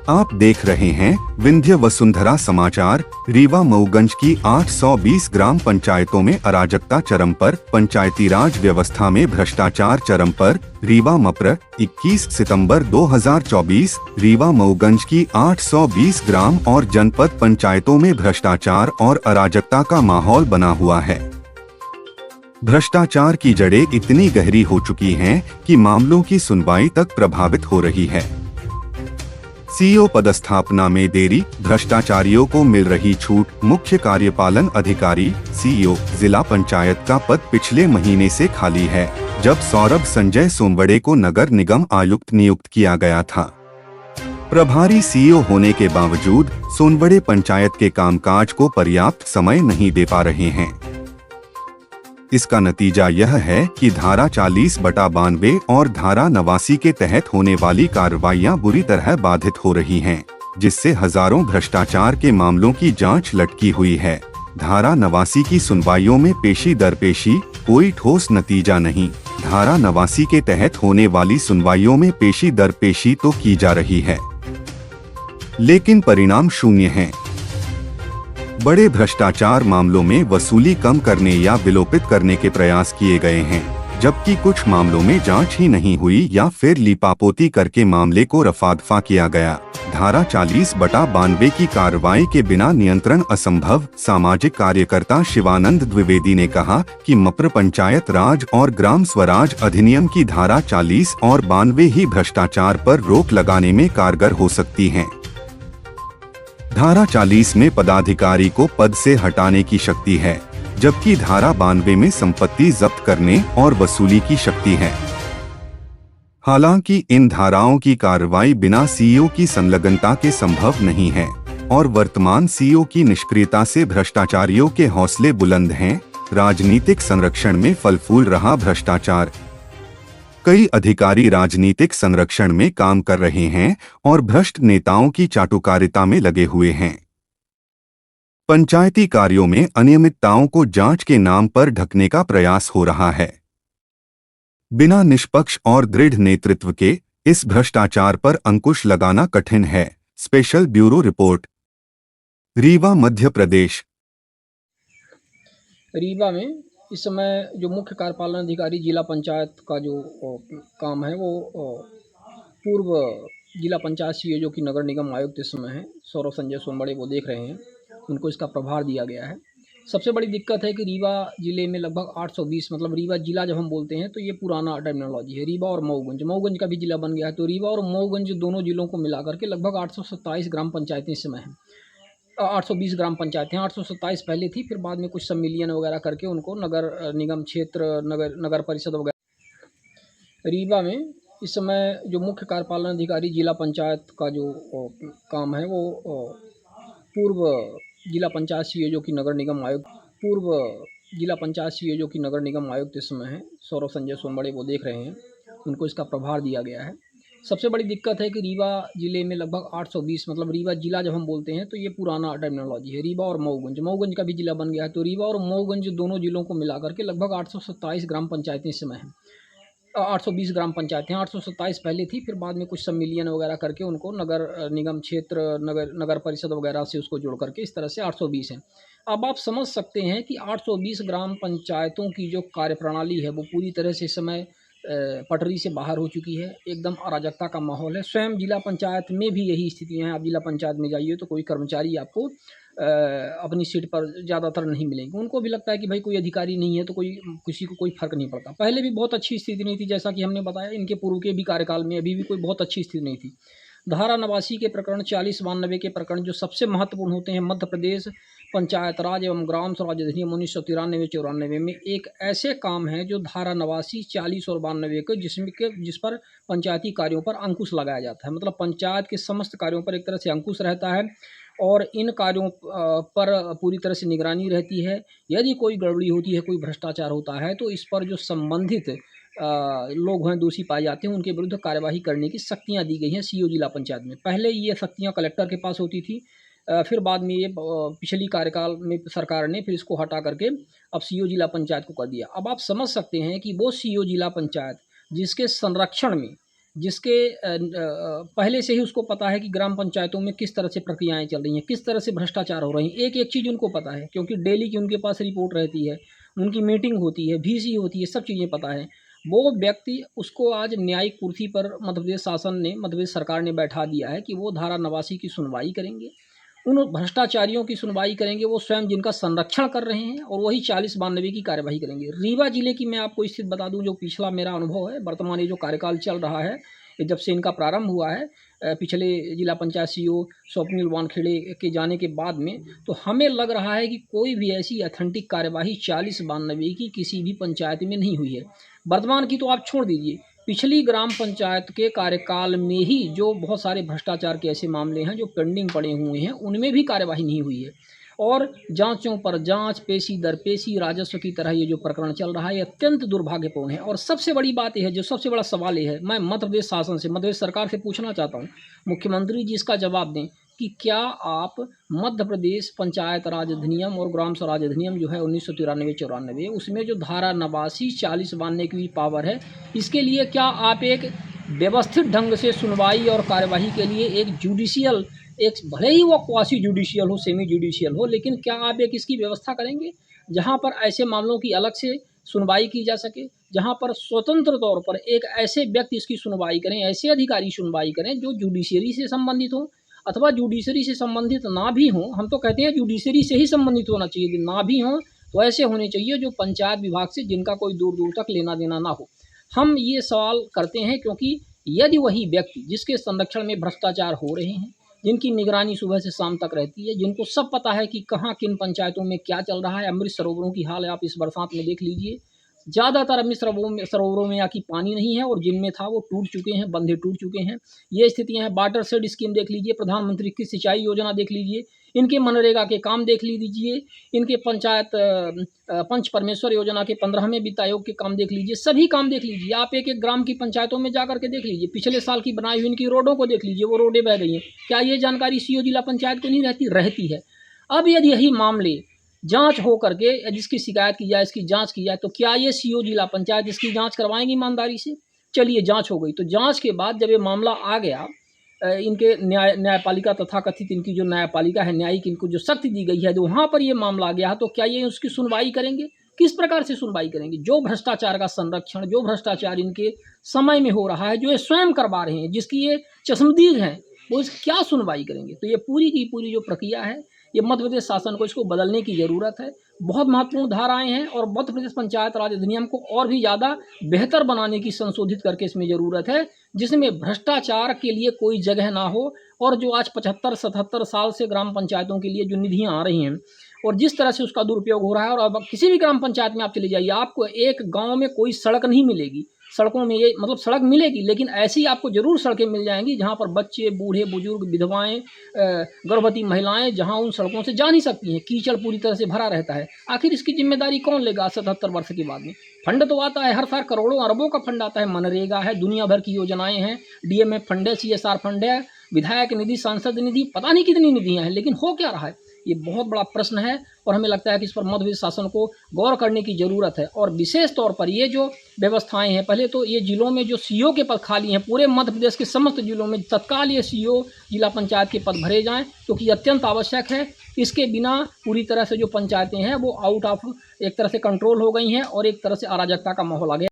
आप देख रहे हैं विंध्य वसुंधरा समाचार। रीवा मऊगंज की 820 ग्राम पंचायतों में अराजकता चरम पर, पंचायती राज व्यवस्था में भ्रष्टाचार चरम पर। रीवा मप्र 21 सितंबर 2024। रीवा मऊगंज की 820 ग्राम और जनपद पंचायतों में भ्रष्टाचार और अराजकता का माहौल बना हुआ है। भ्रष्टाचार की जड़ें इतनी गहरी हो चुकी हैं कि मामलों की सुनवाई तक प्रभावित हो रही है। सीईओ पदस्थापना में देरी, भ्रष्टाचारियों को मिल रही छूट। मुख्य कार्यपालन अधिकारी सीईओ जिला पंचायत का पद पिछले महीने से खाली है, जब सौरभ संजय सोमवड़े को नगर निगम आयुक्त नियुक्त किया गया था। प्रभारी सीईओ होने के बावजूद सोमवड़े पंचायत के कामकाज को पर्याप्त समय नहीं दे पा रहे हैं। इसका नतीजा यह है कि धारा 40/92 और धारा 89 के तहत होने वाली कार्रवाइयां बुरी तरह बाधित हो रही हैं, जिससे हजारों भ्रष्टाचार के मामलों की जांच लटकी हुई है। धारा 89 की सुनवाइयों में पेशी दर पेशी कोई ठोस नतीजा नहीं। धारा 89 के तहत होने वाली सुनवाइयों में पेशी दर पेशी तो की जा रही है, लेकिन परिणाम शून्य है। बड़े भ्रष्टाचार मामलों में वसूली कम करने या विलोपित करने के प्रयास किए गए हैं, जबकि कुछ मामलों में जांच ही नहीं हुई या फिर लीपापोती करके मामले को रफा-दफा किया गया। धारा 40/92 की कार्रवाई के बिना नियंत्रण असंभव। सामाजिक कार्यकर्ता शिवानंद द्विवेदी ने कहा कि मप्र पंचायत राज और ग्राम स्वराज अधिनियम की धारा 40 और 92 ही भ्रष्टाचार पर रोक लगाने में कारगर हो सकती हैं। धारा 40 में पदाधिकारी को पद से हटाने की शक्ति है, जबकि धारा 92 में संपत्ति जब्त करने और वसूली की शक्ति है। हालांकि इन धाराओं की कार्रवाई बिना सीईओ की संलग्नता के संभव नहीं है और वर्तमान सीईओ की निष्क्रियता से भ्रष्टाचारियों के हौसले बुलंद हैं। राजनीतिक संरक्षण में फल फूल रहा भ्रष्टाचार। कई अधिकारी राजनीतिक संरक्षण में काम कर रहे हैं और भ्रष्ट नेताओं की चाटुकारिता में लगे हुए हैं। पंचायती कार्यों में अनियमितताओं को जांच के नाम पर ढकने का प्रयास हो रहा है। बिना निष्पक्ष और दृढ़ नेतृत्व के इस भ्रष्टाचार पर अंकुश लगाना कठिन है। Special bureau report, Rewa, Madhya Pradesh. Rewa में इस समय जो मुख्य कार्यपालन अधिकारी जिला पंचायत का जो काम है वो पूर्व जिला पंचायत सीईओ जो कि नगर निगम आयुक्त इस समय है सौरभ संजय सोमवड़े वो देख रहे हैं, उनको इसका प्रभार दिया गया है। सबसे बड़ी दिक्कत है कि रीवा जिले में लगभग 820, मतलब रीवा जिला जब हम बोलते हैं तो ये पुराना टर्मिनोलॉजी है। रीवा और मऊगंज का भी जिला बन गया है, तो रीवा और मऊगंज दोनों जिलों को मिलाकर के लगभग 827 ग्राम पंचायतें इस समय हैं। 820 ग्राम पंचायतें, 827 पहले थी, फिर बाद में कुछ सम्मिलियन वगैरह करके उनको नगर निगम क्षेत्र नगर परिषद वगैरह। रीवा में इस समय जो मुख्य कार्यपालन अधिकारी जिला पंचायत का जो काम है वो पूर्व जिला पंचायत सीईओ जो कि नगर निगम आयुक्त इस समय है सौरभ संजय सोमवड़े वो देख रहे हैं, उनको इसका प्रभार दिया गया है। सबसे बड़ी दिक्कत है कि रीवा जिले में लगभग 820, मतलब रीवा जिला जब हम बोलते हैं तो ये पुराना टर्मिनोलॉजी है। रीवा और मऊगंज का भी जिला बन गया है, तो रीवा और मऊगंज दोनों जिलों को मिलाकर के लगभग 827 ग्राम पंचायतें इस समय हैं। 820 ग्राम पंचायतें, 827 पहले थी, फिर बाद में कुछ सम्मिलियन वगैरह करके उनको नगर निगम क्षेत्र नगर परिषद वगैरह से उसको जोड़ करके इस तरह से 820 हैं। अब आप समझ सकते हैं कि 820 ग्राम पंचायतों की जो कार्यप्रणाली है वो पूरी तरह से इस समय पटरी से बाहर हो चुकी है। एकदम अराजकता का माहौल है। स्वयं जिला पंचायत में भी यही स्थितियाँ हैं। आप जिला पंचायत में जाइए तो कोई कर्मचारी आपको अपनी सीट पर ज़्यादातर नहीं मिलेंगे। उनको भी लगता है कि भाई कोई अधिकारी नहीं है तो किसी को कोई फ़र्क नहीं पड़ता। पहले भी बहुत अच्छी स्थिति नहीं थी, जैसा कि हमने बताया, इनके पूर्व के भी कार्यकाल में अभी भी कोई बहुत अच्छी स्थिति नहीं थी। धारा 89 के प्रकरण, 40-92 के प्रकरण जो सबसे महत्वपूर्ण होते हैं, मध्य प्रदेश पंचायत राज एवं ग्राम स्वराज अधिनियम 1993-94 में एक ऐसे काम हैं जो धारा 89, 40 और 92 के जिस पर पंचायती कार्यों पर अंकुश लगाया जाता है। मतलब पंचायत के समस्त कार्यों पर एक तरह से अंकुश रहता है और इन कार्यों पर पूरी तरह से निगरानी रहती है। यदि कोई गड़बड़ी होती है, कोई भ्रष्टाचार होता है, तो इस पर जो संबंधित लोग हैं, दोषी पाए जाते हैं, उनके विरुद्ध कार्यवाही करने की शक्तियाँ दी गई हैं सीईओ जिला पंचायत में। पहले ये शक्तियाँ कलेक्टर के पास होती थी, फिर बाद में ये पिछली कार्यकाल में सरकार ने फिर इसको हटा करके अब सीईओ जिला पंचायत को कर दिया। अब आप समझ सकते हैं कि वो सीईओ जिला पंचायत जिसके संरक्षण में जिसके पहले से ही उसको पता है कि ग्राम पंचायतों में किस तरह से प्रक्रियाएं चल रही हैं, किस तरह से भ्रष्टाचार हो रही हैं, एक एक चीज़ उनको पता है, क्योंकि डेली की उनके पास रिपोर्ट रहती है, उनकी मीटिंग होती है, VC होती है, सब चीज़ें पता है। वो व्यक्ति उसको आज न्यायिक कुर्सी पर मध्य प्रदेश शासन ने, मध्य प्रदेश सरकार ने बैठा दिया है कि वो धारा 89 की सुनवाई करेंगे, उन भ्रष्टाचारियों की सुनवाई करेंगे, वो स्वयं जिनका संरक्षण कर रहे हैं, और वही 4092 की कार्यवाही करेंगे। रीवा जिले की मैं आपको स्थिति बता दूं, जो पिछला मेरा अनुभव है, वर्तमान ये जो कार्यकाल चल रहा है, ये जब से इनका प्रारंभ हुआ है, पिछले जिला पंचायत CO स्वप्निल वानखेड़े के जाने के बाद में, तो हमें लग रहा है कि कोई भी ऐसी अथेंटिक कार्यवाही 4092 की किसी भी पंचायत में नहीं हुई है। वर्तमान की तो आप छोड़ दीजिए, पिछली ग्राम पंचायत के कार्यकाल में ही जो बहुत सारे भ्रष्टाचार के ऐसे मामले हैं जो पेंडिंग पड़े हुए हैं, उनमें भी कार्यवाही नहीं हुई है। और जांचों पर जांच, पेशी दर पेशी, राजस्व की तरह ये जो प्रकरण चल रहा है, ये अत्यंत दुर्भाग्यपूर्ण है। और सबसे बड़ी बात यह है, जो सबसे बड़ा सवाल ये है, मैं मध्य प्रदेश शासन से, मध्य प्रदेश सरकार से पूछना चाहता हूँ, मुख्यमंत्री जी इसका जवाब दें कि क्या आप मध्य प्रदेश पंचायत राज अधिनियम और ग्राम स्वराज अधिनियम जो है 1993-94, उसमें जो धारा 89, 4092 की पावर है, इसके लिए क्या आप एक व्यवस्थित ढंग से सुनवाई और कार्यवाही के लिए एक जुडिशियल, एक भले ही वो क्वासी जुडिशियल हो, सेमी जुडिशियल हो, लेकिन क्या आप एक इसकी व्यवस्था करेंगे जहाँ पर ऐसे मामलों की अलग से सुनवाई की जा सके, जहाँ पर स्वतंत्र तौर पर एक ऐसे व्यक्ति इसकी सुनवाई करें, ऐसे अधिकारी सुनवाई करें जो जुडिशरी से संबंधित हों, अथवा जुडिशरी से संबंधित ना भी हों। हम तो कहते हैं जुडिशरी से ही संबंधित होना चाहिए, कि ना भी हों तो ऐसे होने चाहिए जो पंचायत विभाग से, जिनका कोई दूर दूर तक लेना देना ना हो। हम ये सवाल करते हैं क्योंकि यदि वही व्यक्ति जिसके संरक्षण में भ्रष्टाचार हो रहे हैं, जिनकी निगरानी सुबह से शाम तक रहती है, जिनको सब पता है कि कहाँ किन पंचायतों में क्या चल रहा है, अमृत सरोवरों की हाल आप इस बरसात में देख लीजिए, ज़्यादातर अमृत सरोवरों में या कि पानी नहीं है, और जिनमें था वो टूट चुके हैं, बंधे टूट चुके हैं। ये स्थितियां हैं। वाटर शेड स्कीम देख लीजिए, प्रधानमंत्री की सिंचाई योजना देख लीजिए, इनके मनरेगा के काम देख लीजिए, इनके पंचायत पंच परमेश्वर योजना के 15वें वित्त आयोग के काम देख लीजिए, सभी काम देख लीजिए। आप एक एक ग्राम की पंचायतों में जा करके देख लीजिए, पिछले साल की बनाई हुई इनकी रोडों को देख लीजिए, वो रोडें बह गई हैं। क्या ये जानकारी CO जिला पंचायत को नहीं रहती है। अब यदि यही मामले जांच हो करके जिसकी शिकायत की जाए, इसकी जांच की जाए, तो क्या ये CO जिला पंचायत इसकी जांच करवाएंगी ईमानदारी से? चलिए जांच हो गई, तो जांच के बाद जब ये मामला आ गया, इनके न्यायपालिका तथाकथित इनकी जो न्यायपालिका है, न्यायिक इनको जो शक्ति दी गई है, तो वहाँ पर ये मामला आ गया, तो क्या ये उसकी सुनवाई करेंगे? किस प्रकार से सुनवाई करेंगे? जो भ्रष्टाचार का संरक्षण, जो भ्रष्टाचार इनके समय में हो रहा है, जो ये स्वयं करवा रहे हैं, जिसकी ये चश्मदीद हैं, वो इस क्या सुनवाई करेंगे? तो ये पूरी की पूरी जो प्रक्रिया है, ये मध्य प्रदेश शासन को इसको बदलने की ज़रूरत है। बहुत महत्वपूर्ण धाराएं हैं, और मध्य प्रदेश पंचायत राज अधिनियम को और भी ज़्यादा बेहतर बनाने की, संशोधित करके इसमें ज़रूरत है, जिसमें भ्रष्टाचार के लिए कोई जगह ना हो। और जो आज 75-77 साल से ग्राम पंचायतों के लिए जो निधियां आ रही हैं, और जिस तरह से उसका दुरुपयोग हो रहा है, और अब किसी भी ग्राम पंचायत में आप चले जाइए, आपको एक गाँव में कोई सड़क नहीं मिलेगी। सड़कों में ये मतलब सड़क मिलेगी, लेकिन ऐसी आपको ज़रूर सड़कें मिल जाएंगी जहाँ पर बच्चे, बूढ़े, बुजुर्ग, विधवाएं, गर्भवती महिलाएं जहाँ उन सड़कों से जा नहीं सकती हैं। कीचड़ पूरी तरह से भरा रहता है। आखिर इसकी जिम्मेदारी कौन लेगा 77 वर्ष के बाद में? फंड तो आता है, हर साल करोड़ों अरबों का फंड आता है, मनरेगा है, दुनिया भर की योजनाएं हैं, DMF फंड है, CSR फंड है, विधायक निधि, सांसद निधि, पता नहीं कितनी निधियाँ हैं, लेकिन हो क्या रहा है? ये बहुत बड़ा प्रश्न है, और हमें लगता है कि इस पर मध्य प्रदेश शासन को गौर करने की ज़रूरत है। और विशेष तौर पर ये जो व्यवस्थाएं हैं, पहले तो ये जिलों में जो CO के पद खाली हैं, पूरे मध्य प्रदेश के समस्त जिलों में तत्काल ये CO जिला पंचायत के पद भरे जाएं, क्योंकि ये अत्यंत आवश्यक है। इसके बिना पूरी तरह से जो पंचायतें हैं वो आउट ऑफ एक तरह से कंट्रोल हो गई हैं, और एक तरह से अराजकता का माहौल आ गया।